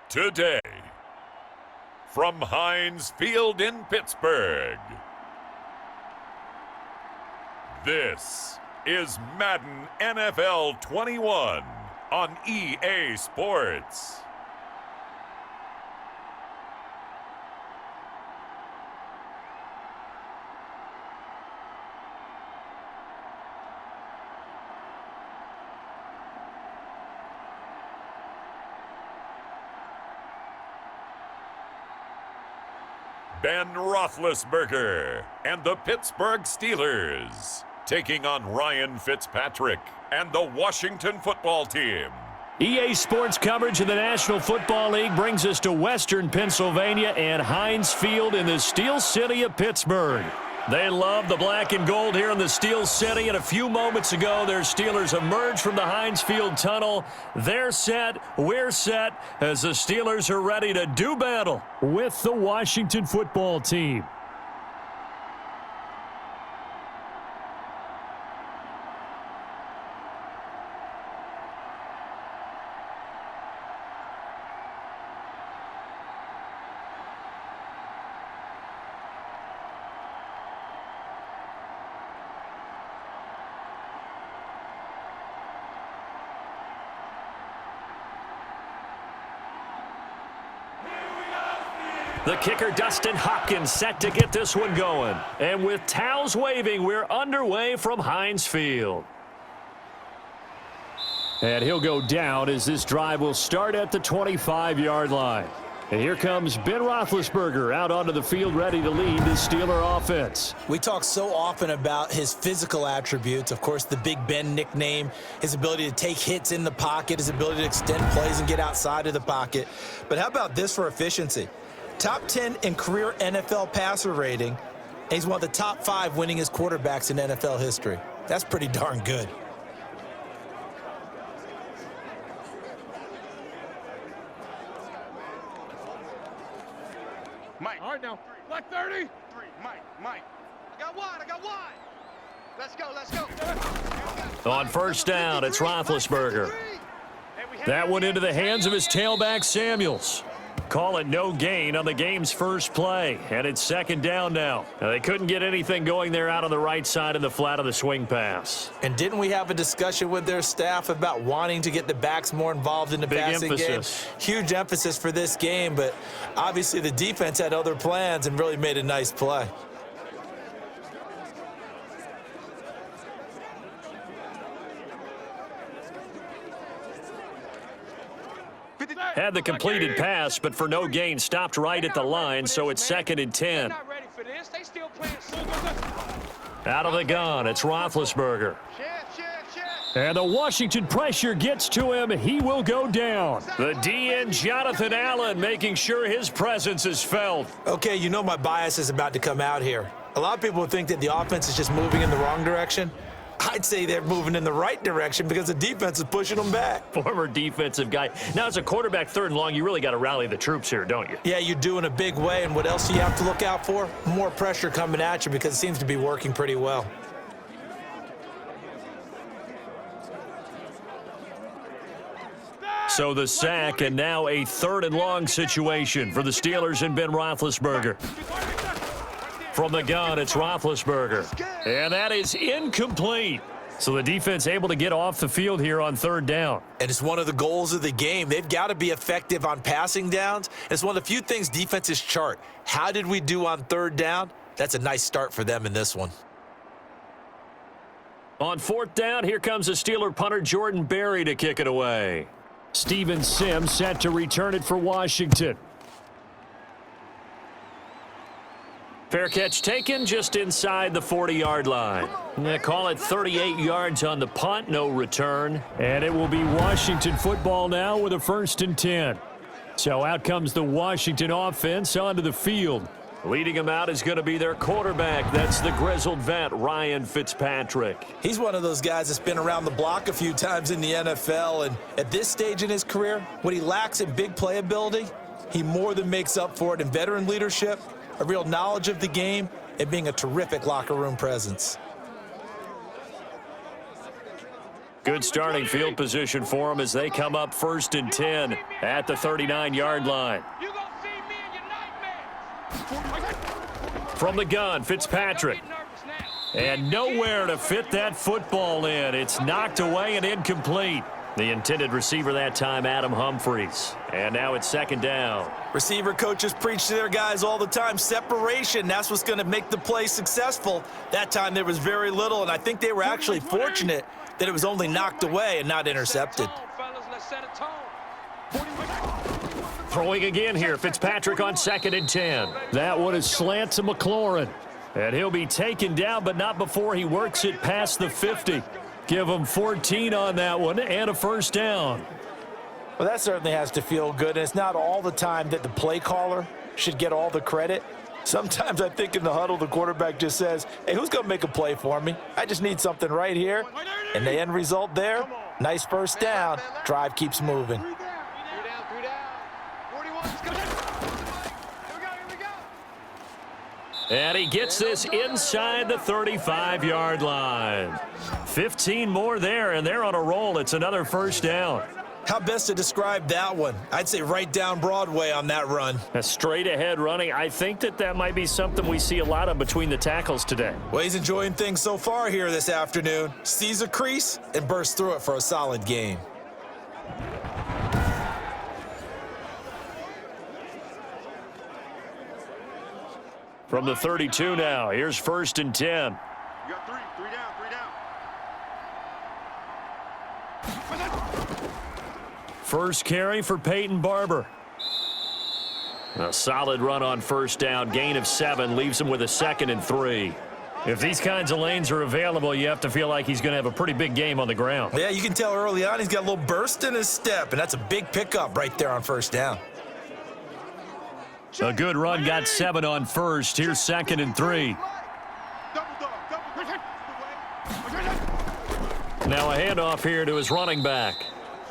Today, from Heinz Field in Pittsburgh, this is Madden NFL 21 on EA Sports. Ben Roethlisberger and the Pittsburgh Steelers taking on Ryan Fitzpatrick and the Washington football team. EA Sports coverage of the National Football League brings us to Western Pennsylvania and Heinz Field in the Steel City of Pittsburgh. They love the black and gold here in the Steel City, and a few moments ago, their Steelers emerged from the Heinz Field tunnel. They're set, we're set, as the Steelers are ready to do battle with the Washington football team. The kicker, Dustin Hopkins, set to get this one going. And with towels waving, we're underway from Heinz Field. And he'll go down as this drive will start at the 25-yard line. And here comes Ben Roethlisberger out onto the field ready to lead the Steeler offense. We talk so often about his physical attributes. Of course, the Big Ben nickname, his ability to take hits in the pocket, his ability to extend plays and get outside of the pocket. But how about this for efficiency? Top 10 in career NFL passer rating, and he's one of the top 5 winningest quarterbacks in NFL history. That's pretty darn good. Mike. All right, now. Black 30. Mike. I got wide. Let's go. On first down, it's Roethlisberger. That one into the hands of his tailback, Samuels. Call it no gain on the game's first play, and it's second down now. They couldn't get anything going there out on the right side of the flat of the swing pass. And didn't we have a discussion with their staff about wanting to get the backs more involved in the passing game? Huge emphasis for this game, but obviously the defense had other plans and really made a nice play. Had the completed pass, but for no gain, stopped right at the line, so it's second and 10. Out of the gun, it's Roethlisberger. And the Washington pressure gets to him. He will go down. The DN, Jonathan Allen, making sure his presence is felt. Okay, you know my bias is about to come out here. A lot of people would think that the offense is just moving in the wrong direction. I'd say they're moving in the right direction because the defense is pushing them back. Former defensive guy. Now, as a quarterback, third and long, you really got to rally the troops here, don't you? Yeah, you do in a big way. And what else do you have to look out for? More pressure coming at you because it seems to be working pretty well. So the sack, and now a third and long situation for the Steelers and Ben Roethlisberger. From the gun, it's Roethlisberger. And that is incomplete. So the defense able to get off the field here on third down. And it's one of the goals of the game. They've got to be effective on passing downs. It's one of the few things defenses chart. How did we do on third down? That's a nice start for them in this one. On fourth down, here comes the Steeler punter Jordan Berry to kick it away. Steven Sims set to return it for Washington. Fair catch taken just inside the 40-yard line. They call it 38 yards on the punt, no return. And it will be Washington football now with a 1st and 10. So out comes the Washington offense onto the field. Leading them out is going to be their quarterback. That's the grizzled vet, Ryan Fitzpatrick. He's one of those guys that's been around the block a few times in the NFL. And at this stage in his career, what he lacks in big playability, he more than makes up for it in veteran leadership, a real knowledge of the game, and being a terrific locker room presence. Good starting field position for them as they come up 1st and 10 at the 39-yard line. You gonna see me in your nightmares. From the gun, Fitzpatrick. And nowhere to fit that football in. It's knocked away and incomplete. The intended receiver that time, Adam Humphries. And now it's 2nd down. Receiver coaches preach to their guys all the time. Separation, that's what's going to make the play successful. That time there was very little, and I think they were actually fortunate that it was only knocked away and not intercepted. Throwing again here, Fitzpatrick on 2nd and 10. That one is slant to McLaurin. And he'll be taken down, but not before he works it past the 50. Give him 14 on that one and a 1st down. Well, that certainly has to feel good, and it's not all the time that the play caller should get all the credit. Sometimes I think in the huddle, the quarterback just says, hey, who's going to make a play for me? I just need something right here. And the end result there, nice 1st down. Drive keeps moving. And he gets this inside the 35-yard line. 15 more there, and they're on a roll. It's another 1st down. How best to describe that one? I'd say right down Broadway on that run. A straight-ahead running. I think that might be something we see a lot of between the tackles today. Well, he's enjoying things so far here this afternoon. Sees a crease and bursts through it for a solid gain. From the 32 now, here's 1st and 10. You got three down. First carry for Peyton Barber. A solid run on 1st down, gain of 7, leaves him with a 2nd and 3. If these kinds of lanes are available, you have to feel like he's going to have a pretty big game on the ground. Yeah, you can tell early on he's got a little burst in his step, and that's a big pickup right there on 1st down. A good run, got 7 on 1st. Here's 2nd and 3. Now a handoff here to his running back.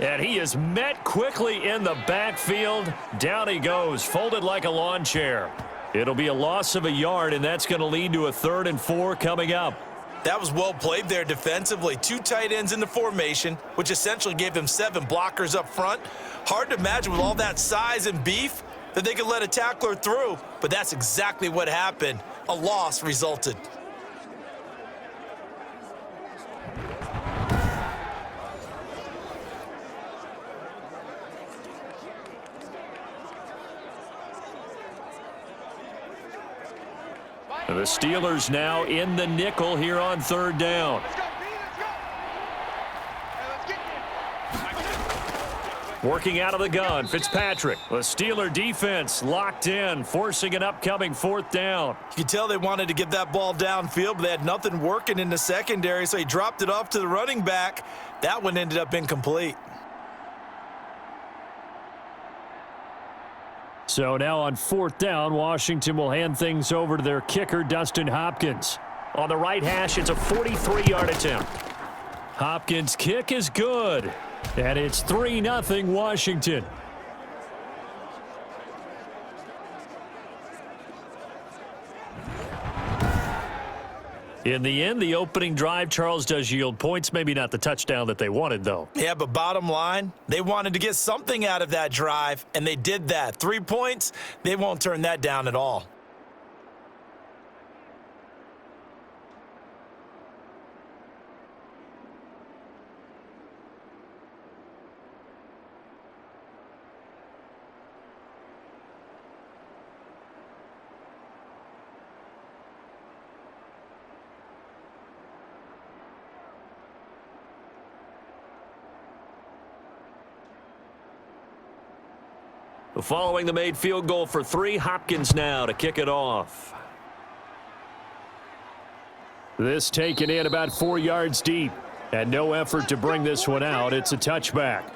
And he is met quickly in the backfield. Down he goes, folded like a lawn chair. It'll be a loss of a yard, and that's going to lead to a 3rd and 4 coming up. That was well played there defensively. 2 tight ends in the formation, which essentially gave them 7 blockers up front. Hard to imagine with all that size and beef that they could let a tackler through, but that's exactly what happened. A loss resulted. The Steelers now in the nickel here on 3rd down. Working out of the gun, Fitzpatrick. The Steeler defense locked in, forcing an upcoming 4th down. You can tell they wanted to get that ball downfield, but they had nothing working in the secondary, so he dropped it off to the running back. That one ended up incomplete. So now on 4th down, Washington will hand things over to their kicker, Dustin Hopkins. On the right hash, it's a 43-yard attempt. Hopkins' kick is good. And it's 3-0 Washington. In the end, the opening drive, Charles, does yield points. Maybe not the touchdown that they wanted, though. Yeah, but bottom line, they wanted to get something out of that drive, and they did that. 3 points, they won't turn that down at all. Following the made field goal for 3, Hopkins now to kick it off. This taken in about 4 yards deep, and no effort to bring this one out. It's a touchback.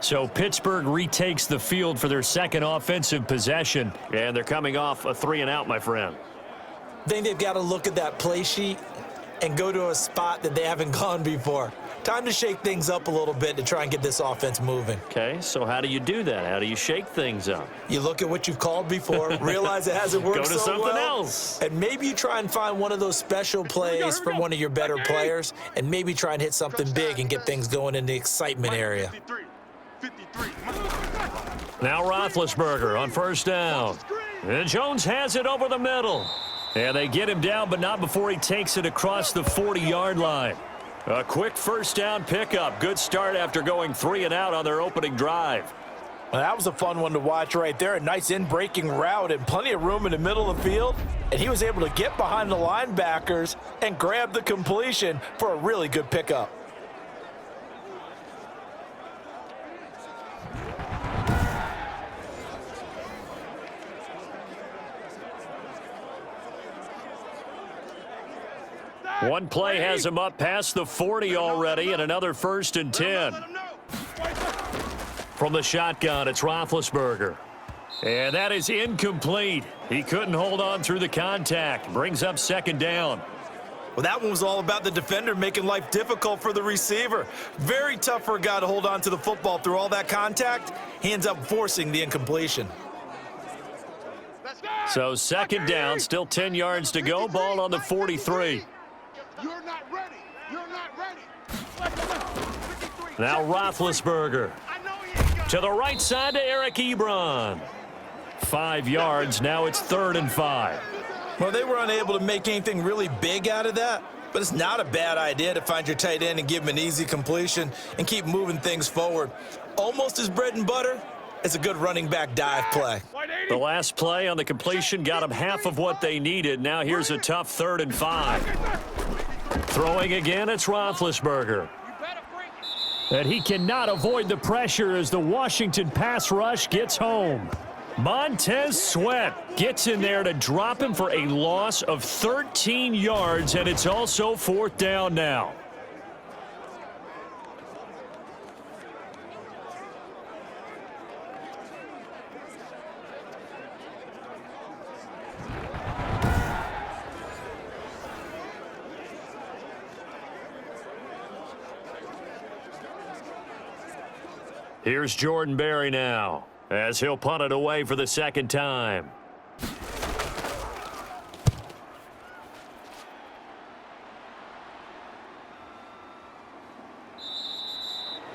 So Pittsburgh retakes the field for their 2nd offensive possession, and they're coming off a 3-and-out, my friend. I think they've got to look at that play sheet and go to a spot that they haven't gone before. Time to shake things up a little bit to try and get this offense moving. Okay, so how do you do that? How do you shake things up? You look at what you've called before, realize it hasn't worked Go to so something well, else. and maybe you try and find one of those special plays from one of your better players, and maybe try and hit something big and get things going in the excitement area. 53. Now Roethlisberger on first down. And Jones has it over the middle. And they get him down, but not before he takes it across the 40-yard line. A quick first down pickup. Good start after going 3 and out on their opening drive. Well, that was a fun one to watch right there. A nice in-breaking route and plenty of room in the middle of the field. And he was able to get behind the linebackers and grab the completion for a really good pickup. One play has him up past the 40 already, and another 1st and 10. From the shotgun, it's Roethlisberger. And that is incomplete. He couldn't hold on through the contact. Brings up 2nd down. Well, that one was all about the defender making life difficult for the receiver. Very tough for a guy to hold on to the football through all that contact. He ends up forcing the incompletion. So 2nd down, still 10 yards to go. Ball on the 43. You're not ready. You're not ready. Now Roethlisberger. To the right side to Eric Ebron. 5 yards. Now it's 3rd and 5. Well, they were unable to make anything really big out of that, but it's not a bad idea to find your tight end and give him an easy completion and keep moving things forward. Almost as bread and butter as a good running back dive play. The last play on the completion got them half of what they needed. Now here's a tough 3rd and 5. Throwing again, it's Roethlisberger. And he cannot avoid the pressure as the Washington pass rush gets home. Montez Sweat gets in there to drop him for a loss of 13 yards, and it's also 4th down now. Here's Jordan Berry now, as he'll punt it away for the 2nd time.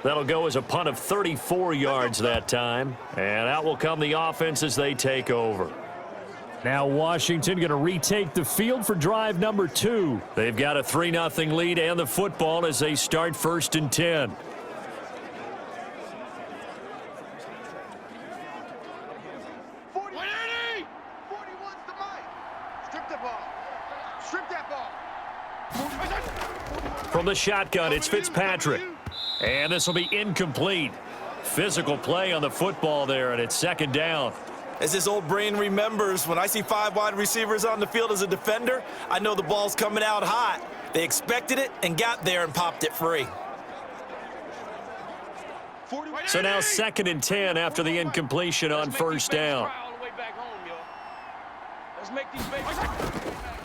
That'll go as a punt of 34 yards that time. And out will come the offense as they take over. Now Washington going to retake the field for drive number 2. They've got a 3-0 lead and the football as they start 1st and 10. 41's the mic. Strip the ball. Strip that ball. From the shotgun, it's Fitzpatrick. And this will be incomplete. Physical play on the football there, and it's 2nd down. As this old brain remembers, when I see 5 wide receivers on the field as a defender, I know the ball's coming out hot. They expected it and got there and popped it free. So now 2nd and 10 after the incompletion on 1st down.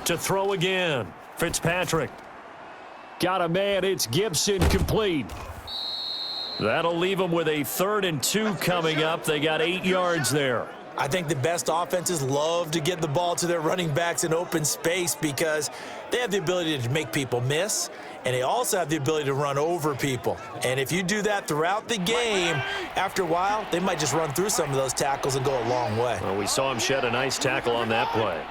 To throw again, Fitzpatrick. Got a man, it's Gibson, complete. That'll leave them with a 3rd and 2 coming up. They got 8 yards there. I think the best offenses love to get the ball to their running backs in open space because they have the ability to make people miss, and they also have the ability to run over people. And if you do that throughout the game, after a while, they might just run through some of those tackles and go a long way. Well, we saw him shed a nice tackle on that play.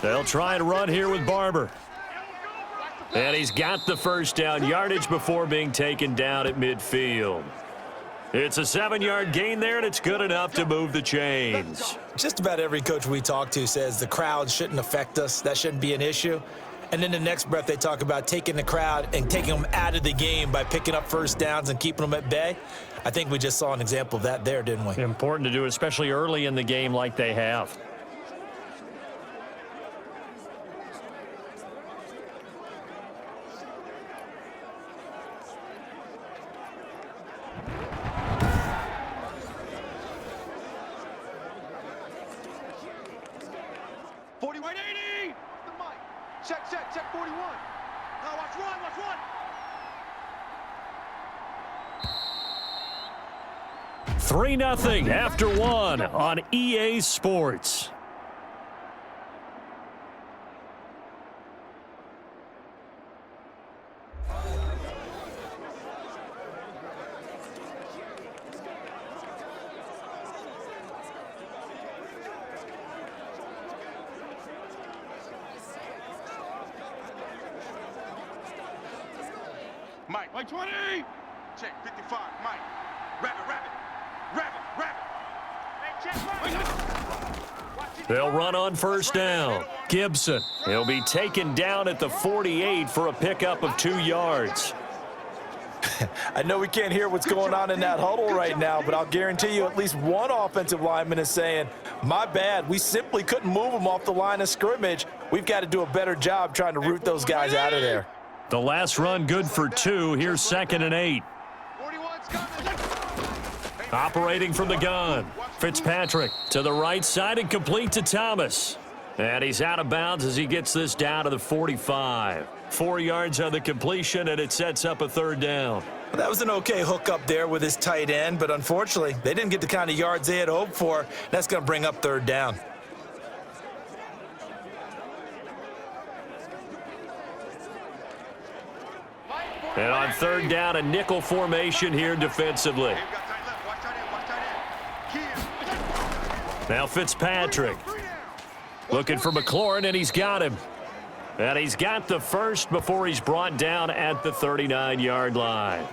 They'll try and run here with Barber. And he's got the 1st down, yardage before being taken down at midfield. It's a 7-yard gain there, and it's good enough to move the chains. Just about every coach we talk to says the crowd shouldn't affect us. That shouldn't be an issue. And then the next breath they talk about taking the crowd and taking them out of the game by picking up 1st downs and keeping them at bay. I think we just saw an example of that there, didn't we? Important to do, especially early in the game like they have. Check 41. Now watch one. 3-0 after one on EA Sports. Mike 20. Check 55. Mike. Rabbit. They'll run on first down. Gibson. He'll be taken down at the 48 for a pickup of 2 yards. I know we can't hear what's going on in that huddle right now, but I'll guarantee you at least one offensive lineman is saying, my bad, we simply couldn't move them off the line of scrimmage. We've got to do a better job trying to root those guys out of there. The last run good for 2. Here's 2nd and 8. Operating from the gun. Fitzpatrick to the right side and complete to Thomas. And he's out of bounds as he gets this down to the 45. 4 yards on the completion, and it sets up a 3rd down. Well, that was an okay hook up there with his tight end, but unfortunately, they didn't get the kind of yards they had hoped for. That's going to bring up 3rd down. And on 3rd down, a nickel formation here defensively. Now Fitzpatrick looking for McLaurin, and he's got him. And he's got the first before he's brought down at the 39-yard line.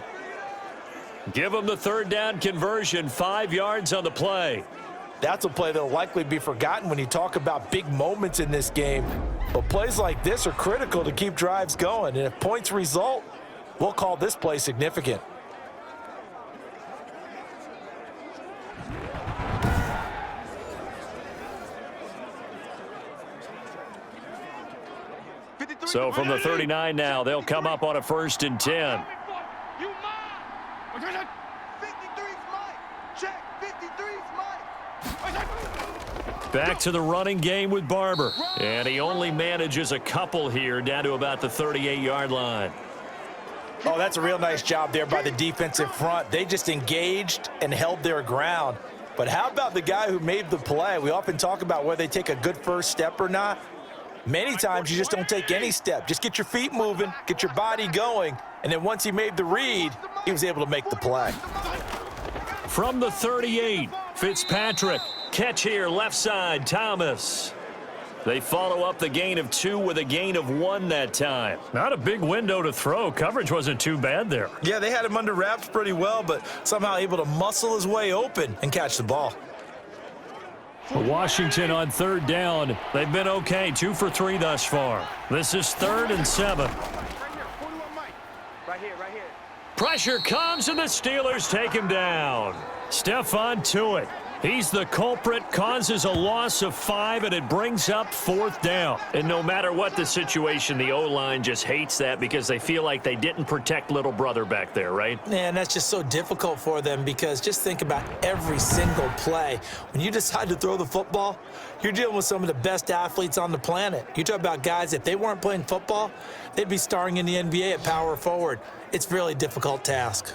Give him the 3rd down conversion, 5 yards on the play. That's a play that will likely be forgotten when you talk about big moments in this game. But plays like this are critical to keep drives going. And if points result, we'll call this play significant. So from the 39 now, they'll come up on a 1st and 10. Back to the running game with Barber. And he only manages a couple here down to about the 38-yard line. Oh, that's a real nice job there by the defensive front. They just engaged and held their ground. But how about the guy who made the play? We often talk about whether they take a good first step or not. Many times you just don't take any step. Just get your feet moving, get your body going, and then once he made the read, he was able to make the play. From the 38, Fitzpatrick. Catch here, left side, Thomas. They follow up the gain of 2 with a gain of 1 that time. Not a big window to throw. Coverage wasn't too bad there. Yeah, they had him under wraps pretty well, but somehow able to muscle his way open and catch the ball. Washington on 3rd down. They've been okay, 2 for 3 thus far. This is 3rd and 7. Right here. Pressure comes, and the Steelers take him down. Stephon Tuitt. He's the culprit, causes a loss of 5, and it brings up 4th down. And no matter what the situation, the O-line just hates that because they feel like they didn't protect little brother back there, right? Man, that's just so difficult for them because just think about every single play. When you decide to throw the football, you're dealing with some of the best athletes on the planet. You talk about guys, if they weren't playing football, they'd be starring in the NBA at power forward. It's a really difficult task.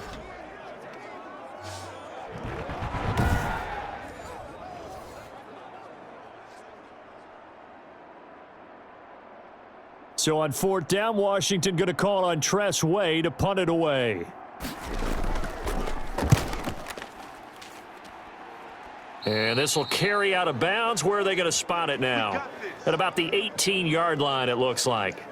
So on 4th down, Washington going to call on Tress Way to punt it away. And this will carry out of bounds. Where are they going to spot it now? At about the 18-yard line, it looks like.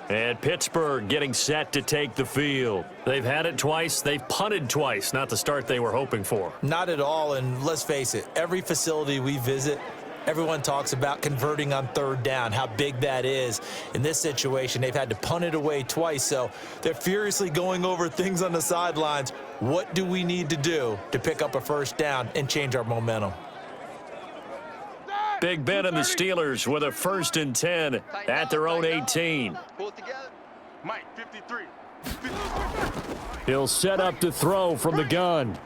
And Pittsburgh getting set to take the field. They've had it twice. They've punted twice. Not the start they were hoping for. Not at all, and let's face it, every facility we visit, everyone talks about converting on 3rd down, how big that is. In this situation, they've had to punt it away twice, so they're furiously going over things on the sidelines. What do we need to do to pick up a 1st down and change our momentum? Big Ben and the Steelers with a 1st and 10 at their own 18. Pull it together. Mike, 53. He'll set up to throw from the gun.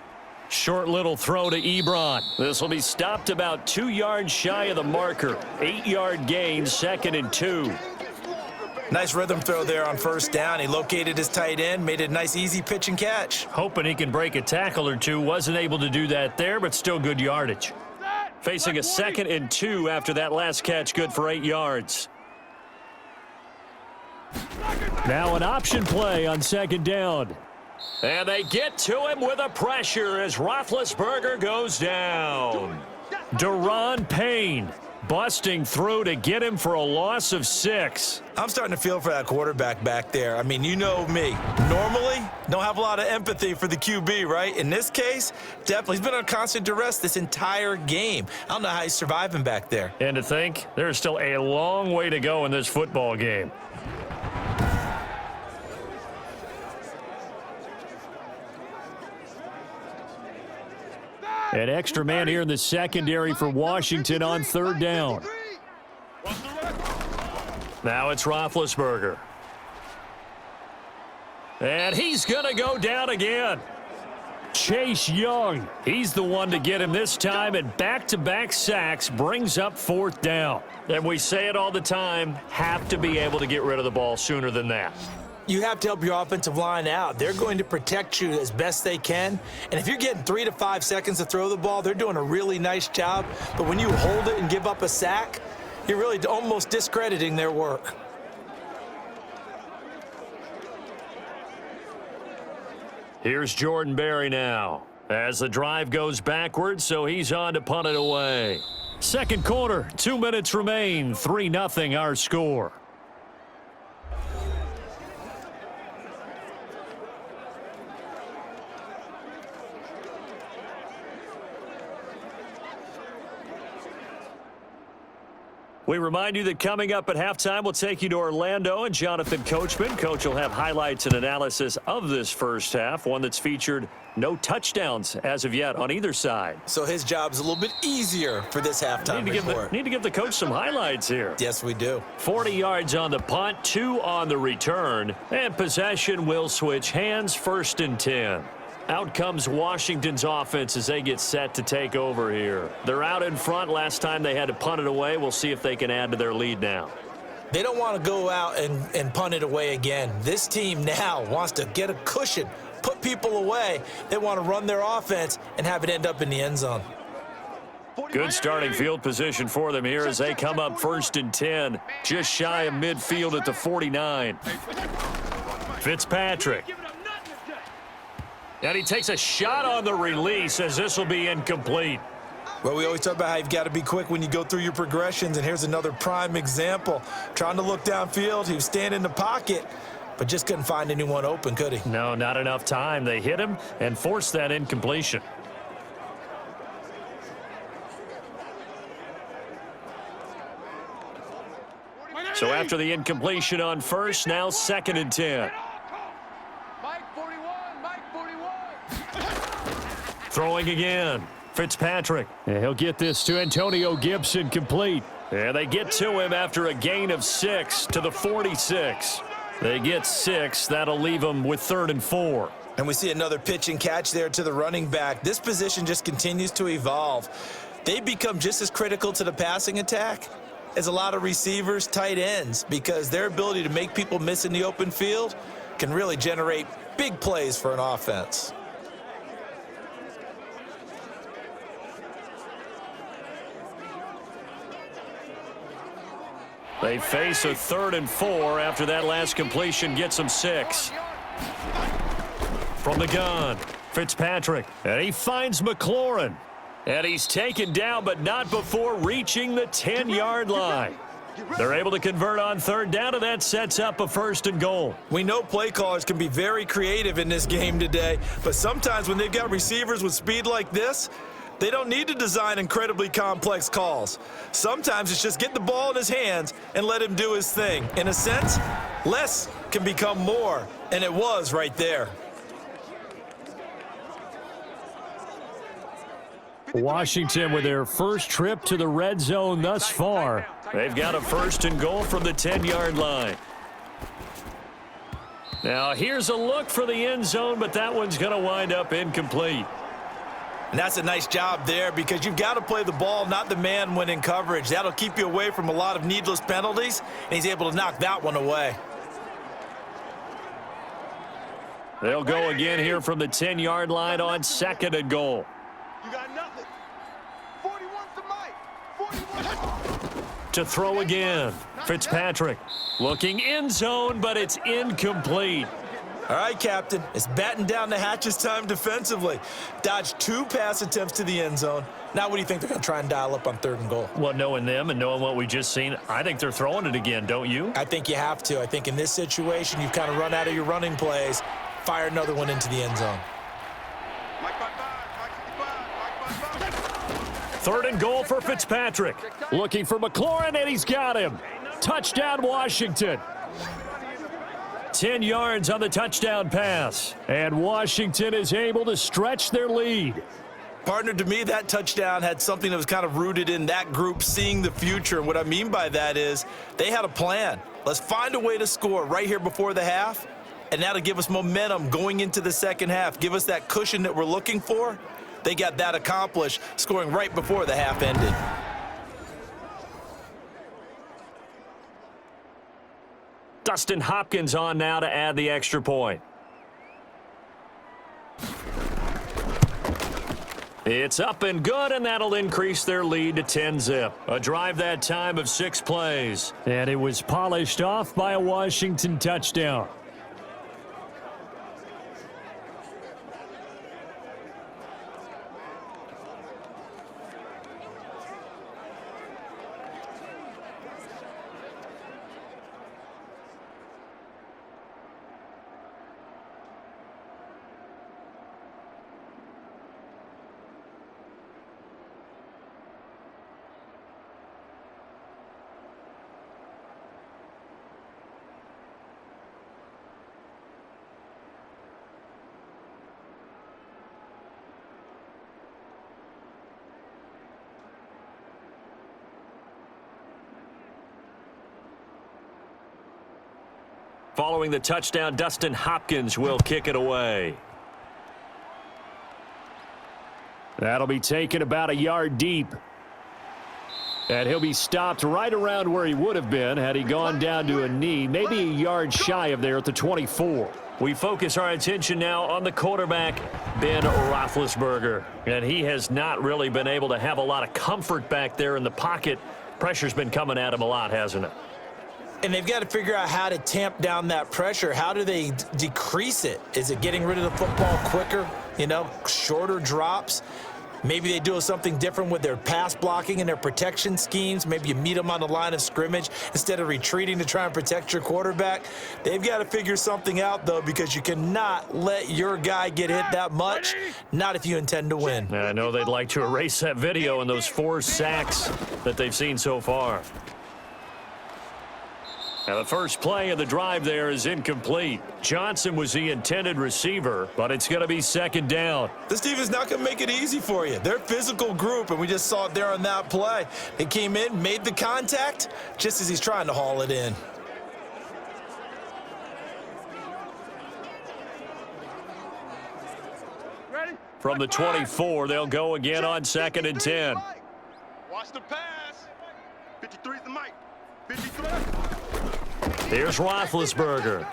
Short little throw to Ebron. This will be stopped about 2 yards shy of the marker. 8-yard gain, 2nd and 2. Nice rhythm throw there on first down. He located his tight end, made it a nice, easy pitch and catch. Hoping he can break a tackle or two. Wasn't able to do that there, but still good yardage. Facing a 2nd and 2 after that last catch, good for 8 yards. Now an option play on 2nd down. And they get to him with a pressure as Roethlisberger goes down. Daron Payne busting through to get him for a loss of 6. I'm starting to feel for that quarterback back there. I mean, you know me. Normally, don't have a lot of empathy for the QB, right? In this case, definitely. He's been on constant duress this entire game. I don't know how he's surviving back there. And to think, there's still a long way to go in this football game. An extra man here in the secondary for Washington on 3rd down. Now it's Roethlisberger. And he's going to go down again. Chase Young, he's the one to get him this time, and back-to-back sacks brings up 4th down. And we say it all the time, have to be able to get rid of the ball sooner than that. You have to help your offensive line out. They're going to protect you as best they can. And if you're getting 3 to 5 seconds to throw the ball, they're doing a really nice job. But when you hold it and give up a sack, you're really almost discrediting their work. Here's Jordan Berry now as the drive goes backwards, so he's on to punt it away. 2nd quarter, 2 minutes remain, 3-0 our score. We remind you that coming up at halftime, we'll take you to Orlando and Jonathan Coachman. Coach will have highlights and analysis of this first half, one that's featured no touchdowns as of yet on either side. So his job's a little bit easier for this halftime report. Need to give the coach some highlights here. Yes, we do. 40 yards on the punt, 2 on the return, and possession will switch hands, 1st and 10. Out comes Washington's offense as they get set to take over here. They're out in front. Last time they had to punt it away. We'll see if they can add to their lead now. They don't want to go out and punt it away again. This team now wants to get a cushion, put people away. They want to run their offense and have it end up in the end zone. Good starting field position for them here as they come up 1st and 10, just shy of midfield at the 49. Fitzpatrick. And he takes a shot on the release as this will be incomplete. Well, we always talk about how you've got to be quick when you go through your progressions, and here's another prime example. Trying to look downfield, he was standing in the pocket, but just couldn't find anyone open, could he? No, not enough time. They hit him and forced that incompletion. So after the incompletion on first, now 2nd and 10. Throwing again. Fitzpatrick. And he'll get this to Antonio Gibson complete. And they get to him after a gain of 6 to the 46. They get 6. That'll leave them with 3rd and 4. And we see another pitch and catch there to the running back. This position just continues to evolve. They become just as critical to the passing attack as a lot of receivers, tight ends, because their ability to make people miss in the open field can really generate big plays for an offense. They face a 3rd and 4 after that last completion gets them 6. From the gun, Fitzpatrick. And he finds McLaurin. And he's taken down, but not before reaching the 10-yard line. They're able to convert on 3rd down, and that sets up a 1st and goal. We know play callers can be very creative in this game today, but sometimes when they've got receivers with speed like this, they don't need to design incredibly complex calls. Sometimes it's just get the ball in his hands and let him do his thing. In a sense, less can become more, and it was right there. Washington with their first trip to the red zone thus far. They've got a 1st and goal from the 10-yard line. Now here's a look for the end zone, but that one's going to wind up incomplete. And that's a nice job there because you've got to play the ball, not the man when in coverage. That'll keep you away from a lot of needless penalties, and he's able to knock that one away. They'll go again here from the 10-yard line on 2nd and goal. You got nothing. 41 to Mike. 41. To throw again. Fitzpatrick looking end zone, but it's incomplete. All right, Captain, it's batten down the hatches time defensively. Dodged 2 pass attempts to the end zone. Now what do you think they're going to try and dial up on 3rd and goal? Well, knowing them and knowing what we just seen, I think they're throwing it again, don't you? I think you have to. I think in this situation, you've kind of run out of your running plays. Fire another one into the end zone. Mike by 5. Mike 55. 3rd and goal for Fitzpatrick. Looking for McLaurin, and he's got him. Touchdown, Washington. 10 yards on the touchdown pass. And Washington is able to stretch their lead. Partner, to me, that touchdown had something that was kind of rooted in that group seeing the future. And what I mean by that is they had a plan. Let's find a way to score right here before the half, and that'll give us momentum going into the second half. Give us that cushion that we're looking for. They got that accomplished, scoring right before the half ended. Dustin Hopkins on now to add the extra point. It's up and good, and that'll increase their lead to 10-zip. A drive that time of 6 plays. And it was polished off by a Washington touchdown. Following the touchdown, Dustin Hopkins will kick it away. That'll be taken about a yard deep. And he'll be stopped right around where he would have been had he gone down to a knee, maybe a yard shy of there at the 24. We focus our attention now on the quarterback, Ben Roethlisberger. And he has not really been able to have a lot of comfort back there in the pocket. Pressure's been coming at him a lot, hasn't it? And they've got to figure out how to tamp down that pressure. How do they decrease it? Is it getting rid of the football quicker? Shorter drops? Maybe they do something different with their pass blocking and their protection schemes. Maybe you meet them on the line of scrimmage instead of retreating to try and protect your quarterback. They've got to figure something out, though, because you cannot let your guy get hit that much, not if you intend to win. I know they'd like to erase that video and those 4 sacks that they've seen so far. Now, the first play of the drive there is incomplete. Johnson was the intended receiver, but it's going to be 2nd down. This team is not going to make it easy for you. They're a physical group, and we just saw it there on that play. They came in, made the contact, just as he's trying to haul it in. Ready? From the 24, they'll go again on 2nd and 10. Watch the pass. 53's the Mike. 53. Here's Roethlisberger.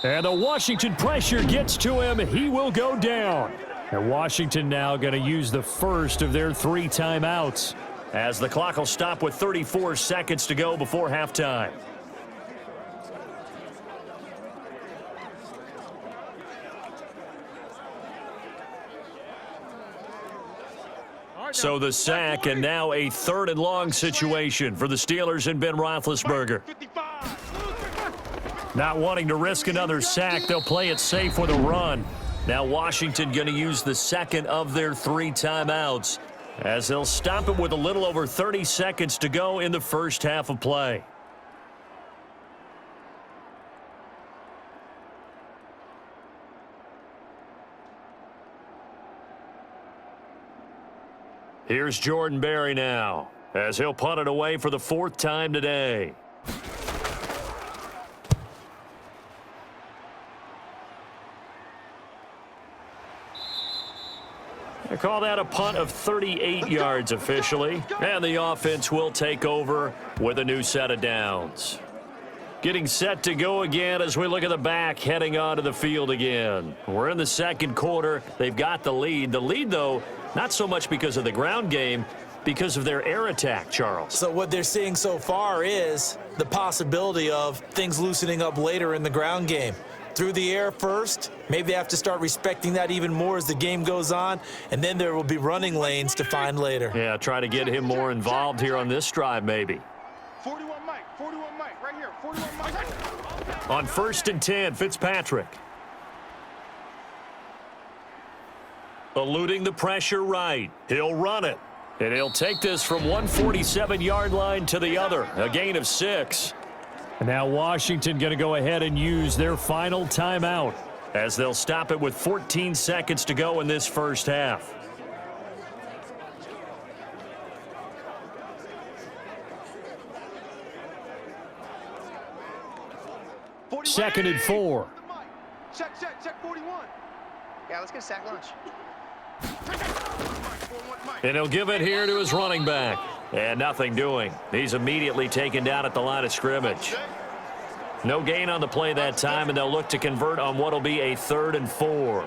And the Washington pressure gets to him. He will go down. And Washington now going to use the first of their 3 timeouts, as the clock will stop with 34 seconds to go before halftime. So the sack, and now a 3rd and long situation for the Steelers and Ben Roethlisberger. Not wanting to risk another sack, they'll play it safe with a run. Now Washington going to use the 2nd of their 3 timeouts, as they'll stop it with a little over 30 seconds to go in the first half of play. Here's Jordan Berry now, as he'll punt it away for the 4th time today. They call that a punt of 38 yards officially, and the offense will take over with a new set of downs. Getting set to go again as we look at the back heading onto the field again. We're in the second quarter. They've got the lead. The lead, though, not so much because of the ground game, because of their air attack, Charles. So what they're seeing so far is the possibility of things loosening up later in the ground game. Through the air first, maybe they have to start respecting that even more as the game goes on, and then there will be running lanes to find later. Yeah, try to get him more involved here on this drive maybe. 41 Mike, right here, 41 Mike. On 1st and 10, Fitzpatrick. Eluding the pressure right. He'll run it. And he'll take this from 147-yard line to the other. A gain of 6. And now Washington going to go ahead and use their final timeout as they'll stop it with 14 seconds to go in this first half. Second and 4. Check 41. Yeah, let's get a sack lunch. And he'll give it here to his running back. And nothing doing. He's immediately taken down at the line of scrimmage. No gain on the play that time, and they'll look to convert on what will be a 3rd and 4.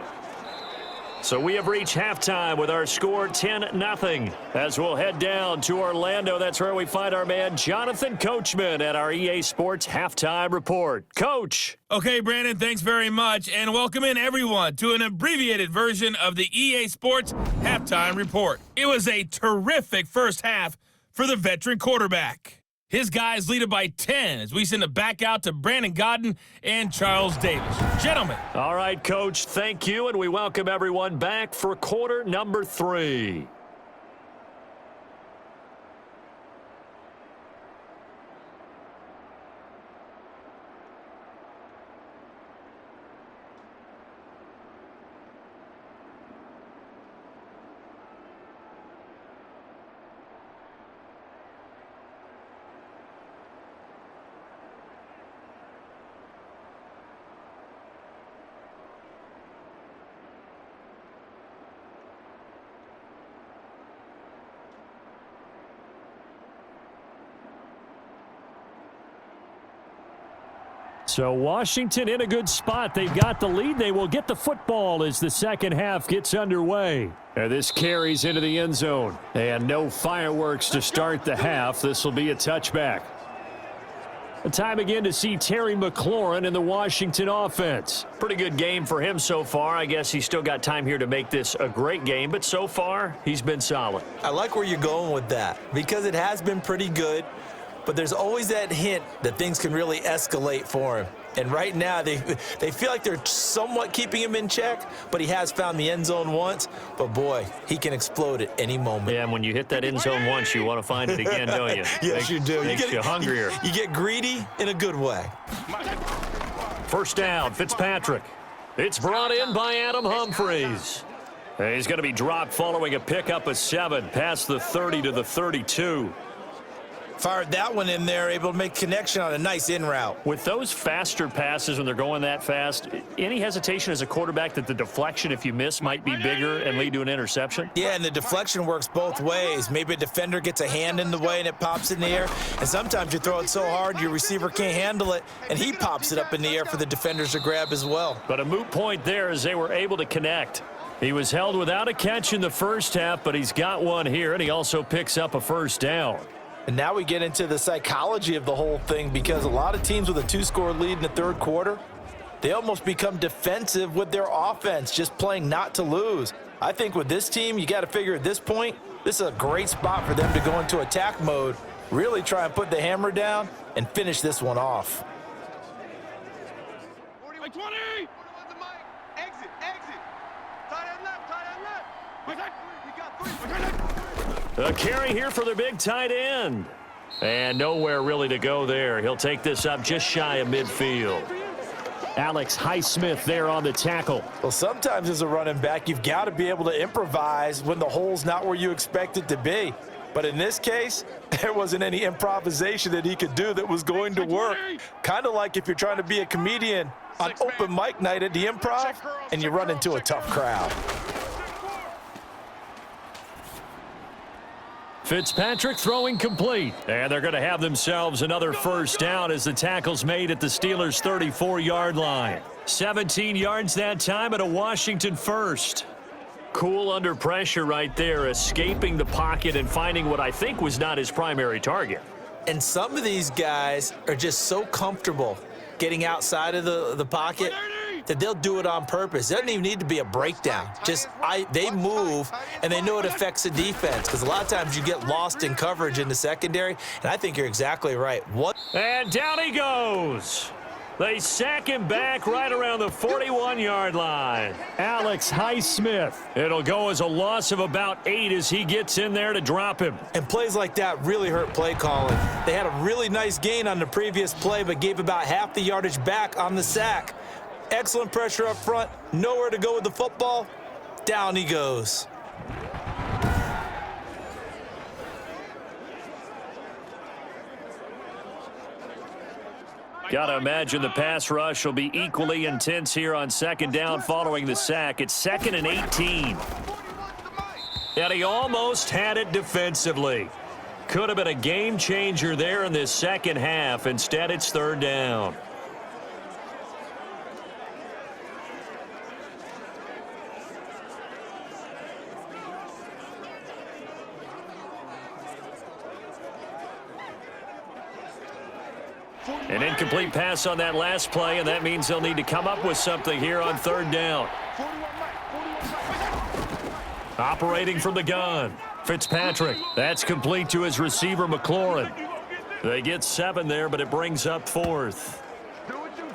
So we have reached halftime with our score 10-0. As we'll head down to Orlando, that's where we find our man Jonathan Coachman at our EA Sports Halftime Report. Coach. Okay, Brandon, thanks very much, and welcome in everyone to an abbreviated version of the EA Sports Halftime Report. It was a terrific first half for the veteran quarterback. His guys lead it by 10 as we send it back out to Brandon Godden and Charles Davis. Gentlemen. All right, Coach, thank you, and we welcome everyone back for quarter number 3. So Washington in a good spot. They've got the lead. They will get the football as the second half gets underway. And this carries into the end zone. And no fireworks to start the half. This will be a touchback. A time again to see Terry McLaurin in the Washington offense. Pretty good game for him so far. I guess he's still got time here to make this a great game, but so far he's been solid. I like where you're going with that because it has been pretty good. But there's always that hint that things can really escalate for him. And right now, they feel like they're somewhat keeping him in check, but he has found the end zone once. But, boy, he can explode at any moment. Yeah, and when you hit that end zone once, you want to find it again, don't you? Yes, you do. Makes you hungrier. You get greedy in a good way. First down, Fitzpatrick. It's brought in by Adam Humphries. And he's going to be dropped following a pickup of 7 past the 30 to the 32. Fired that one in there, able to make connection on a nice in route. With those faster passes when they're going that fast, any hesitation as a quarterback that the deflection, if you miss, might be bigger and lead to an interception? Yeah, and the deflection works both ways. Maybe a defender gets a hand in the way and it pops in the air. And sometimes you throw it so hard your receiver can't handle it, and he pops it up in the air for the defenders to grab as well. But a moot point there as they were able to connect. He was held without a catch in the first half, but he's got one here, and he also picks up a first down. And now we get into the psychology of the whole thing because a lot of teams with a 2-score lead in the third quarter, they almost become defensive with their offense, just playing not to lose. I think with this team, you got to figure at this point, this is a great spot for them to go into attack mode, really try and put the hammer down and finish this one off. 20! Exit! Tight end left! We got 3! A carry here for the big tight end. And nowhere really to go there. He'll take this up just shy of midfield. Alex Highsmith there on the tackle. Well, sometimes as a running back, you've got to be able to improvise when the hole's not where you expect it to be. But in this case, there wasn't any improvisation that he could do that was going to work. Kind of like if you're trying to be a comedian on open mic night at the Improv and you run into a tough crowd. Fitzpatrick throwing complete. And they're going to have themselves another first down as the tackle's made at the Steelers' 34-yard line. 17 yards that time at a Washington first. Cool under pressure right there, escaping the pocket and finding what I think was not his primary target. And some of these guys are just so comfortable getting outside of the pocket that they'll do it on purpose. It doesn't even need to be a breakdown. They move, and they know it affects the defense, because a lot of times you get lost in coverage in the secondary, and I think you're exactly right. And down he goes. They sack him back right around the 41-yard line. Alex Highsmith. It'll go as a loss of about 8 as he gets in there to drop him. And plays like that really hurt play calling. They had a really nice gain on the previous play, but gave about half the yardage back on the sack. Excellent pressure up front. Nowhere to go with the football. Down he goes. Got to imagine the pass rush will be equally intense here on second down following the sack. It's 2nd and 18. And he almost had it defensively. Could have been a game changer there in this second half. Instead, it's 3rd down. An incomplete pass on that last play, and that means they'll need to come up with something here on 3rd down. Operating from the gun, Fitzpatrick. That's complete to his receiver, McLaurin. They get 7 there, but it brings up 4th.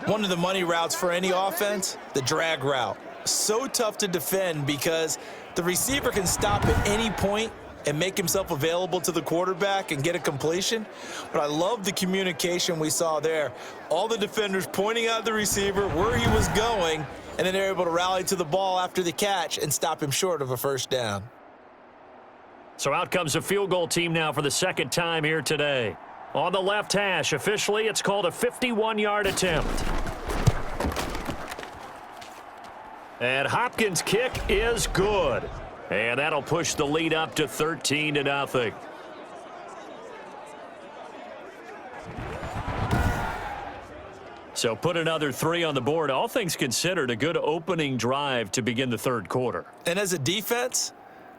One of the money routes for any offense, the drag route. So tough to defend because the receiver can stop at any point and make himself available to the quarterback and get a completion. But I love the communication we saw there. All the defenders pointing out the receiver where he was going, and then they're able to rally to the ball after the catch and stop him short of a first down. So out comes a field goal team now for the 2nd time here today. On the left hash, officially, it's called a 51-yard attempt. And Hopkins' kick is good. And that'll push the lead up to 13-0. So put another 3 on the board. All things considered, a good opening drive to begin the 3rd quarter. And as a defense,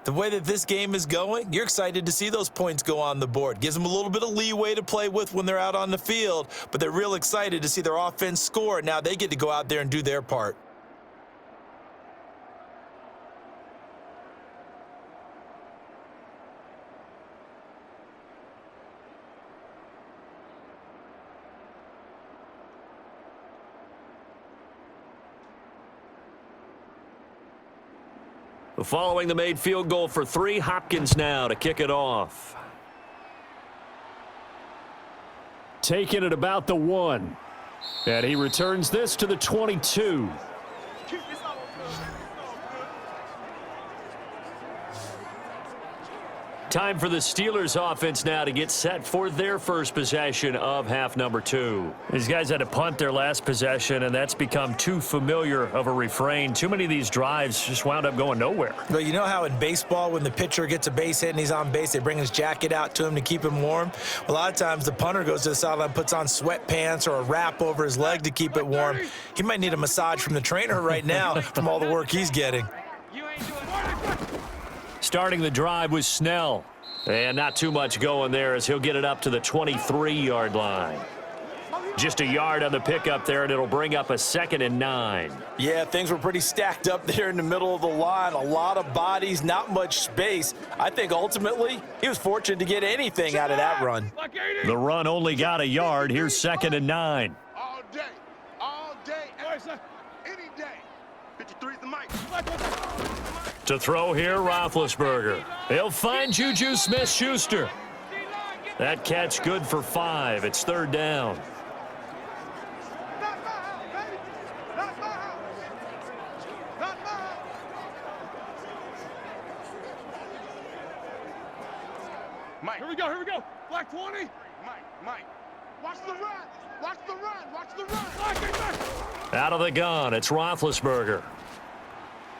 the way that this game is going, you're excited to see those points go on the board. Gives them a little bit of leeway to play with when they're out on the field, but they're real excited to see their offense score. Now they get to go out there and do their part. Following the made field goal for 3, Hopkins now to kick it off. Taking it about the 1. And he returns this to the 22. Time for the Steelers offense now to get set for their first possession of half number 2. These guys had to punt their last possession, and that's become too familiar of a refrain. Too many of these drives just wound up going nowhere. Well, you know how in baseball when the pitcher gets a base hit and he's on base, they bring his jacket out to him to keep him warm? A lot of times the punter goes to the sideline, puts on sweatpants or a wrap over his leg to keep it warm. He might need a massage from the trainer right now from all the work he's getting. Starting the drive was Snell. And not too much going there as he'll get it up to the 23-yard line. Just a yard on the pickup there, and it'll bring up a 2nd and 9. Yeah, things were pretty stacked up there in the middle of the line. A lot of bodies, not much space. I think ultimately he was fortunate to get anything out of that run. The run only got a yard. Here's 2nd and 9. All day, any day. 53 is the mic. To throw here, Roethlisberger. He'll find Juju Smith-Schuster. That catch good for 5. It's 3rd down. Mike, here we go. Black 20. Mike. Watch the run. Out of the gun, it's Roethlisberger.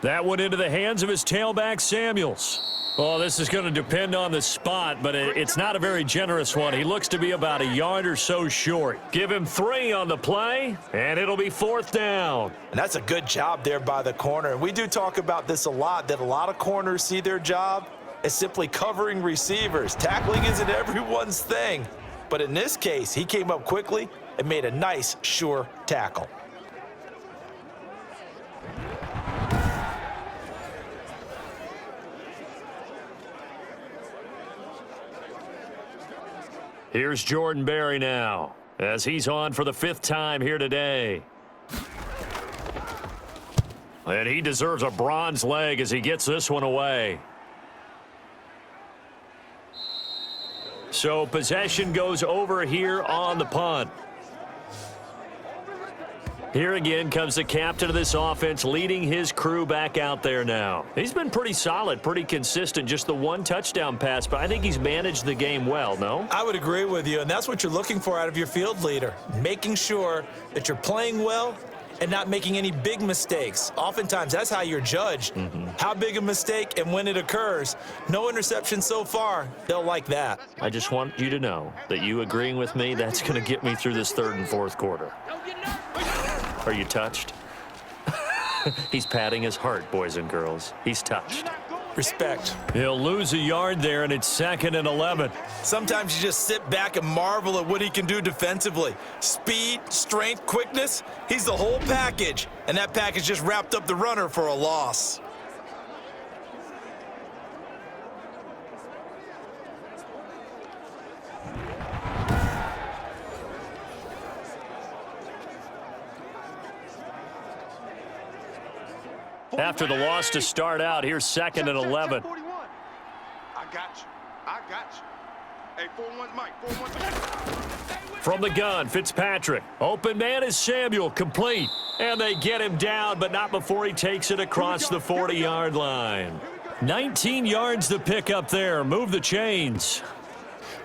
That went into the hands of his tailback, Samuels. Well, this is going to depend on the spot, but it's not a very generous one. He looks to be about a yard or so short. Give him 3 on the play, and it'll be 4th down. And that's a good job there by the corner. And we do talk about this a lot, that a lot of corners see their job as simply covering receivers. Tackling isn't everyone's thing. But in this case, he came up quickly and made a nice, sure tackle. Here's Jordan Berry now, as he's on for the 5th time here today. And he deserves a bronze leg as he gets this one away. So possession goes over here on the punt. Here again comes the captain of this offense, leading his crew back out there now. He's been pretty solid, pretty consistent, just the 1 touchdown pass, but I think he's managed the game well, no? I would agree with you, and that's what you're looking for out of your field leader, making sure that you're playing well and not making any big mistakes. Oftentimes, that's how you're judged. How big a mistake and when it occurs. No interception so far. They'll like that. I just want you to know that you agreeing with me, that's going to get me through this 3rd and 4th quarter. Are you touched? He's patting his heart, boys and girls. He's touched. Respect. He'll lose a yard there, and it's 2nd and 11. Sometimes you just sit back and marvel at what he can do defensively. Speed, strength, quickness, he's the whole package. And that package just wrapped up the runner for a loss. After the loss to start out, here's 2nd and 11. I got you. I got you. Hey, 4-1 Mike. 4-1. From the gun, Fitzpatrick. Open man is Samuel, complete. And they get him down, but not before he takes it across the 40-yard line. 19 yards to pick up there. Move the chains.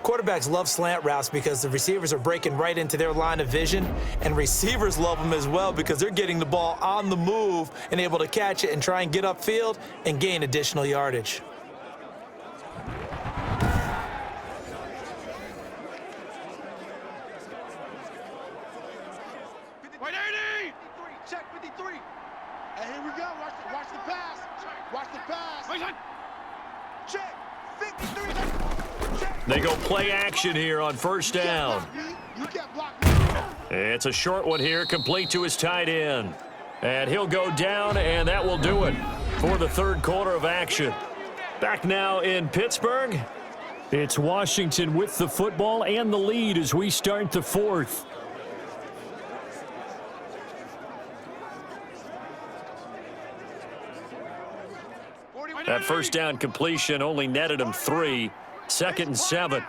Quarterbacks love slant routes because the receivers are breaking right into their line of vision, and receivers love them as well because they're getting the ball on the move and able to catch it and try and get upfield and gain additional yardage. Wait, 80! Check 53. And here we go. Watch the pass. Watch the pass. Check 53. They go play action here on 1st down. It's a short one here, complete to his tight end. And he'll go down, and that will do it for the 3rd quarter of action. Back now in Pittsburgh. It's Washington with the football and the lead as we start the 4th. That 1st down completion only netted him 3. 2nd and 7.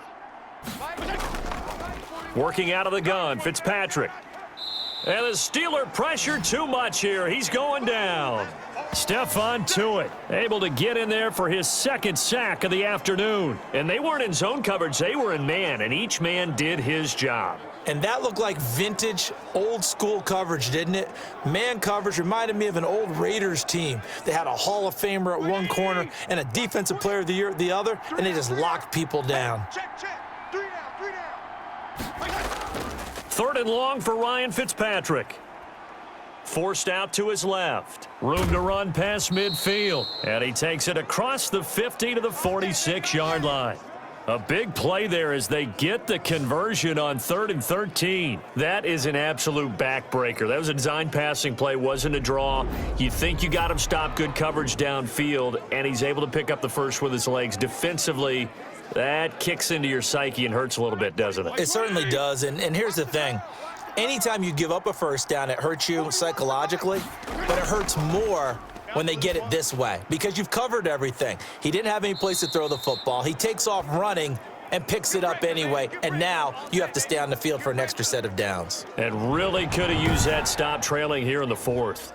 Working out of the gun, Fitzpatrick. And the Steeler pressure too much here. He's going down. Stephon Tuitt able to get in there for his 2nd sack of the afternoon. And they weren't in zone coverage. They were in man, and each man did his job. And that looked like vintage, old-school coverage, didn't it? Man coverage reminded me of an old Raiders team. They had a Hall of Famer at one corner and a Defensive Player of the Year at the other, and they just locked people down. Check. 3 down. 3rd and long for Ryan Fitzpatrick. Forced out to his left. Room to run past midfield. And he takes it across the 50 to the 46-yard line. A big play there as they get the conversion on 3rd and 13. That is an absolute backbreaker. That was a design passing play, wasn't a draw. You think you got him stopped, good coverage downfield, and he's able to pick up the first with his legs. Defensively, that kicks into your psyche and hurts a little bit, doesn't it? It certainly does, and here's the thing. Anytime you give up a 1st down, it hurts you psychologically, but it hurts more when they get it this way because you've covered everything. He didn't have any place to throw the football. He takes off running and picks it up anyway, and now you have to stay on the field for an extra set of downs. And really could have used that stop trailing here in the 4th.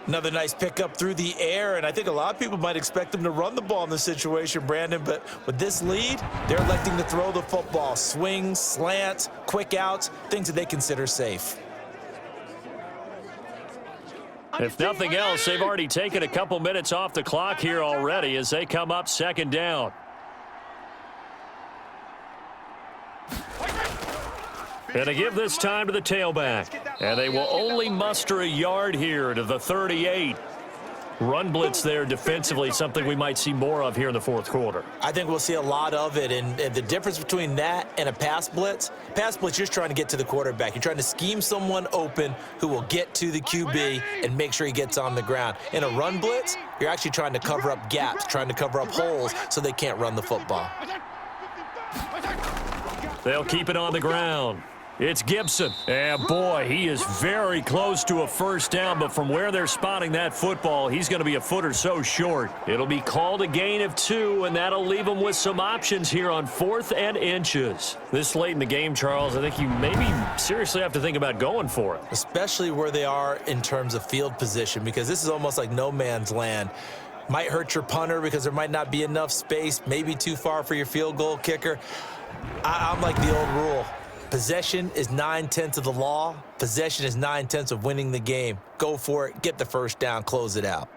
Another nice pickup through the air, and I think a lot of people might expect him to run the ball in this situation, Brandon, but with this lead, they're electing to throw the football. Swings, slants, quick outs, things that they consider safe. If nothing else, they've already taken a couple minutes off the clock here already as they come up second down. And they give this time to the tailback. And they will only muster a yard here to the 38. Run blitz there defensively, something we might see more of here in the fourth quarter. I think we'll see a lot of it, and the difference between that and a pass blitz, you're just trying to get to the quarterback. You're trying to scheme someone open who will get to the QB and make sure he gets on the ground. In a run blitz, you're actually trying to cover up gaps, trying to cover up holes so they can't run the football. They'll keep it on the ground. It's Gibson. And boy, he is very close to a first down, but from where they're spotting that football, he's going to be a foot or so short. It'll be called a gain of 2, and that'll leave them with some options here on 4th and inches. This late in the game, Charles, I think you maybe seriously have to think about going for it. Especially where they are in terms of field position, because this is almost like no man's land. Might hurt your punter because there might not be enough space, maybe too far for your field goal kicker. I'm like the old rule. Possession is 9/10 of the law. Possession is 9/10 of winning the game. Go for it. Get the first down. Close it out.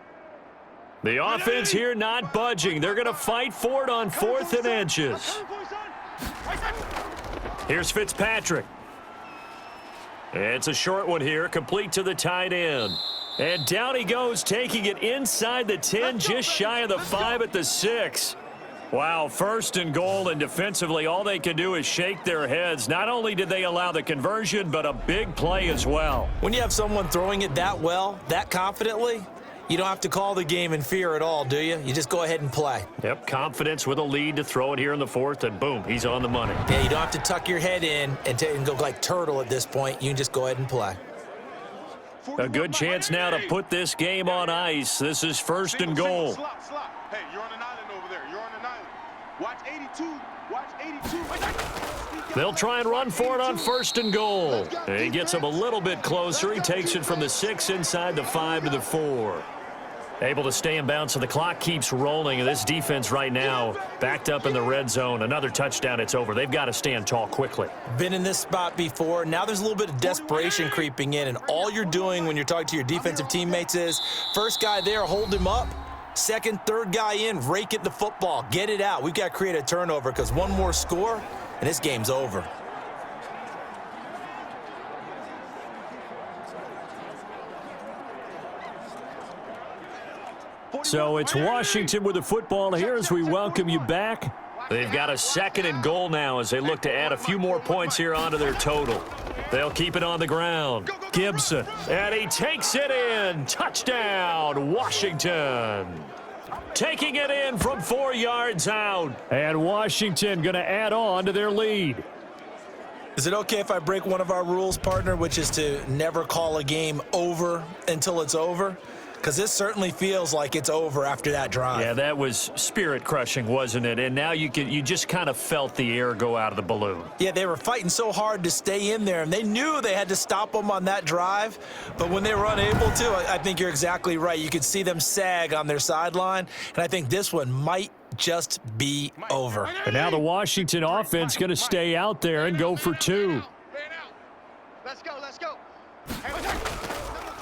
The offense here not budging. They're going to fight for it on 4th and inches. Here's Fitzpatrick. It's a short one here, complete to the tight end. And down he goes, taking it inside the 10, just shy of the 5 at the 6. Wow, 1st and goal, and defensively all they can do is shake their heads. Not only did they allow the conversion, but a big play as well. When you have someone throwing it that well, that confidently, you don't have to call the game in fear at all, do you? You just go ahead and play. Yep, confidence with a lead to throw it here in the 4th, and boom, he's on the money. Yeah, you don't have to tuck your head in and go like turtle at this point. You can just go ahead and play. A good chance now to put this game on ice. This is 1st and goal. Hey, you're on an island over there. You're on an island. Watch 82. Watch 82. They'll try and run for it on 1st and goal. He gets him a little bit closer. He takes it from the 6 inside the 5 to the 4. Able to stay in bounds, so the clock keeps rolling. And this defense right now backed up in the red zone. Another touchdown, it's over. They've got to stand tall quickly. Been in this spot before. Now there's a little bit of desperation creeping in, and all you're doing when you're talking to your defensive teammates is first guy there, hold him up. Second, third guy in, rake at the football. Get it out. We've got to create a turnover because one more score, and this game's over. So it's Washington with the football here as we welcome you back. They've got a 2nd and goal now as they look to add a few more points here onto their total. They'll keep it on the ground. Gibson, and he takes it in. Touchdown, Washington. Taking it in from 4 yards out. And Washington going to add on to their lead. Is it okay if I break one of our rules, partner, which is to never call a game over until it's over? Because this certainly feels like it's over after that drive. Yeah, that was spirit-crushing, wasn't it? And now you just kind of felt the air go out of the balloon. Yeah, they were fighting so hard to stay in there, and they knew they had to stop them on that drive. But when they were unable to, I think you're exactly right. You could see them sag on their sideline, and I think this one might just be over. And now the Washington offense going to stay out there and go for 2. Let's go, let's go.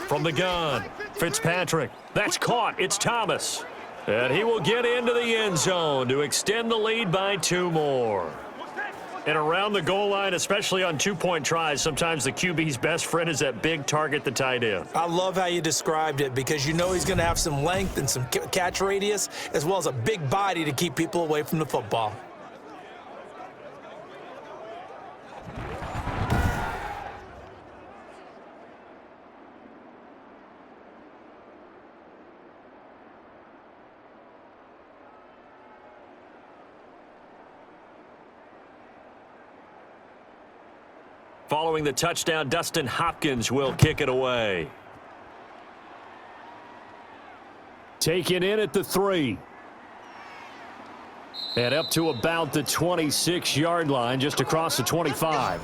From the gun, Fitzpatrick. That's caught. It's Thomas. And he will get into the end zone to extend the lead by 2 more. And around the goal line, especially on 2-point tries, sometimes the QB's best friend is that big target, the tight end. I love how you described it because you know he's going to have some length and some catch radius as well as a big body to keep people away from the football. Following the touchdown, Dustin Hopkins will kick it away. Taken in at the 3. And up to about the 26-yard line, just across the 25.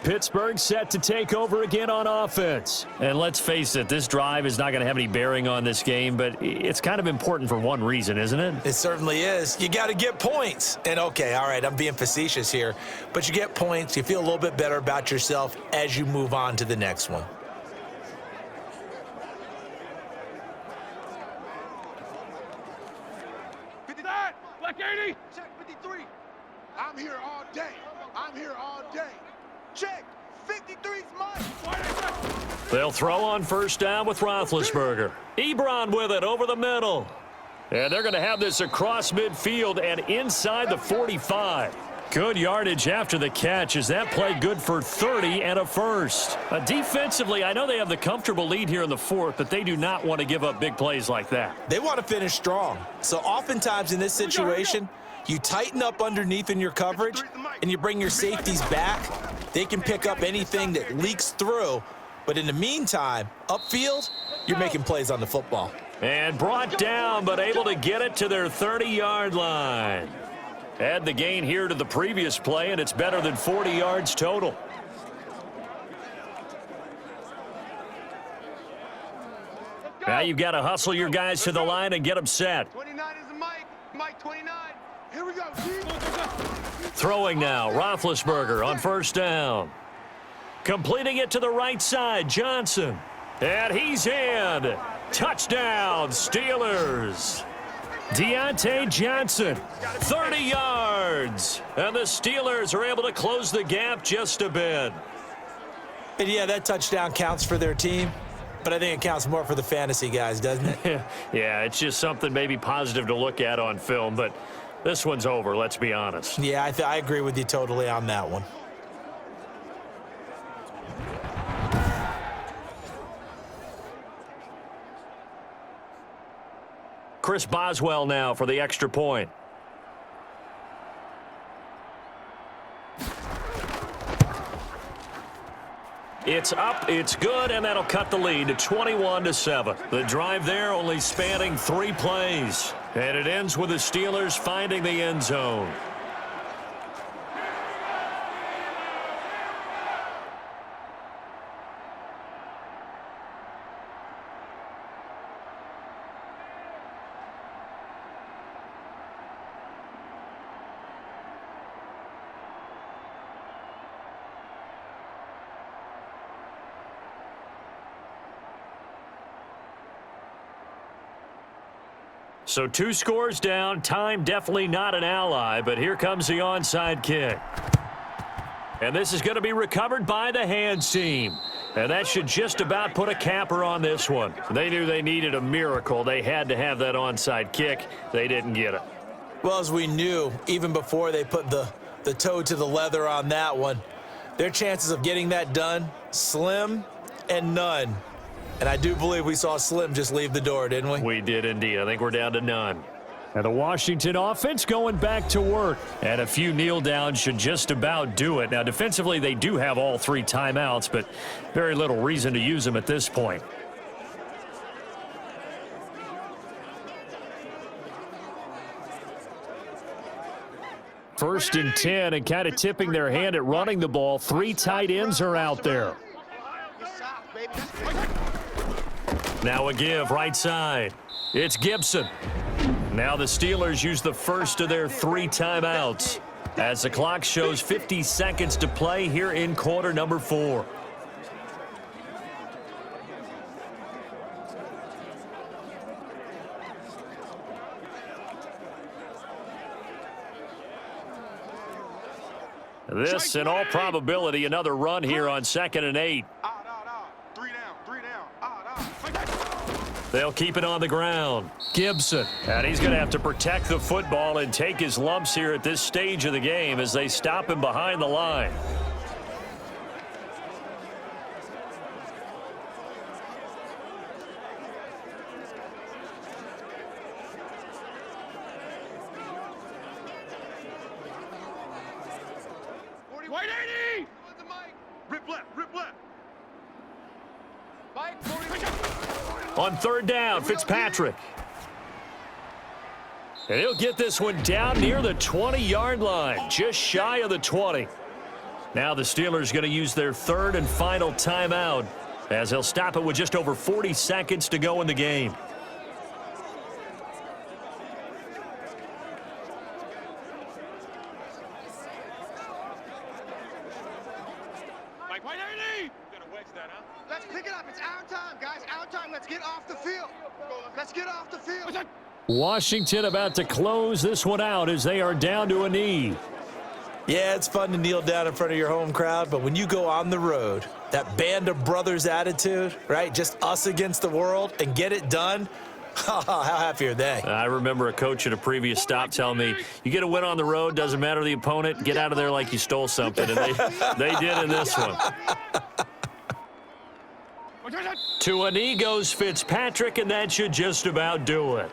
Pittsburgh set to take over again on offense. And let's face it, this drive is not going to have any bearing on this game, but it's kind of important for one reason, isn't it? It certainly is. You got to get points. And, okay, all right, I'm being facetious here, but you get points. You feel a little bit better about yourself as you move on to the next one. Black 80. Check 53. I'm here all day. I'm here all day. Check 53's mine. They'll throw on first down with Roethlisberger. Ebron with it over the middle. And they're going to have this across midfield and inside the 45. Good yardage after the catch as that play good for 30 and a first. Defensively, I know they have the comfortable lead here in the fourth, but they do not want to give up big plays like that. They want to finish strong. So oftentimes in this situation, you tighten up underneath in your coverage and you bring your safeties back. They can pick up anything that leaks through. But in the meantime, upfield, you're making plays on the football. And brought down, but able to get it to their 30-yard line. Add the gain here to the previous play, and it's better than 40 yards total. Now you've got to hustle your guys to the line and get them set. 29 is the Mike. Mike 29. Here we go. Throwing now, Roethlisberger on first down. Completing it to the right side, Johnson. And he's in. Touchdown, Steelers. Deontay Johnson, 30 yards. And the Steelers are able to close the gap just a bit. And yeah, that touchdown counts for their team, but I think it counts more for the fantasy guys, doesn't it? Yeah, it's just something maybe positive to look at on film, but this one's over, let's be honest. Yeah, I agree with you totally on that one. Chris Boswell now for the extra point. It's up, it's good, and that'll cut the lead to 21-7. The drive there only spanning 3 plays. And it ends with the Steelers finding the end zone. So 2 scores down, time definitely not an ally, but here comes the onside kick. And this is going to be recovered by the hands team. And that should just about put a capper on this one. They knew they needed a miracle. They had to have that onside kick. They didn't get it. Well, as we knew, even before they put the toe to the leather on that one, their chances of getting that done, slim and none. And I do believe we saw Slim just leave the door, didn't we? We did indeed. I think we're down to none. And the Washington offense going back to work. And a few kneel downs should just about do it. Now, defensively, they do have all 3 timeouts, but very little reason to use them at this point. First and 10, and kind of tipping their hand at running the ball. 3 tight ends are out there. Now a give right side. It's Gibson. Now the Steelers use the first of their 3 timeouts as the clock shows 50 seconds to play here in quarter number 4. This, in all probability, another run here on 2nd and 8. 3 down. They'll keep it on the ground. Gibson. And he's going to have to protect the football and take his lumps here at this stage of the game as they stop him behind the line. White 80! Rip left. Mike, 40. On 3rd down, Fitzpatrick. And he'll get this one down near the 20-yard line, just shy of the 20. Now the Steelers going to use their third and final timeout as they'll stop it with just over 40 seconds to go in the game. Let's pick it up. It's our time, guys. Our time. Let's get off the field. Let's get off the field. Washington about to close this one out as they are down to a knee. Yeah, it's fun to kneel down in front of your home crowd, but when you go on the road, that band of brothers attitude, right? Just us against the world and get it done. How happy are they? I remember a coach at a previous stop telling me, you get a win on the road, doesn't matter the opponent, get out of there like you stole something. And they did in this one. To a knee goes Fitzpatrick, and that should just about do it.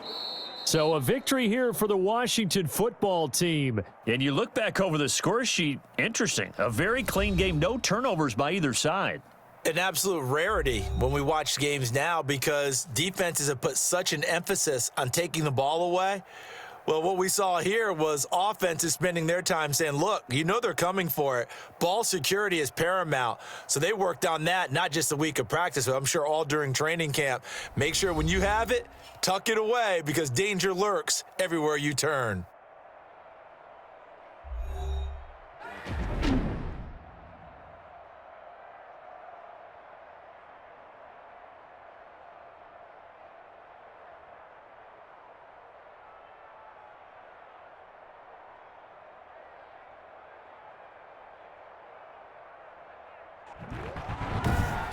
So a victory here for the Washington football team. And you look back over the score sheet, interesting. A very clean game, no turnovers by either side. An absolute rarity when we watch games now because defenses have put such an emphasis on taking the ball away. Well, what we saw here was offenses spending their time saying, look, you know they're coming for it. Ball security is paramount. So they worked on that, not just a week of practice, but I'm sure all during training camp. Make sure when you have it, tuck it away because danger lurks everywhere you turn.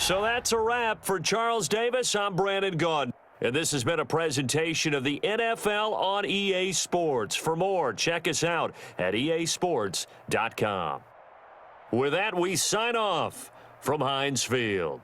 So that's a wrap. For Charles Davis, I'm Brandon Gaudin. And this has been a presentation of the NFL on EA Sports. For more, check us out at easports.com. With that, we sign off from Heinz Field.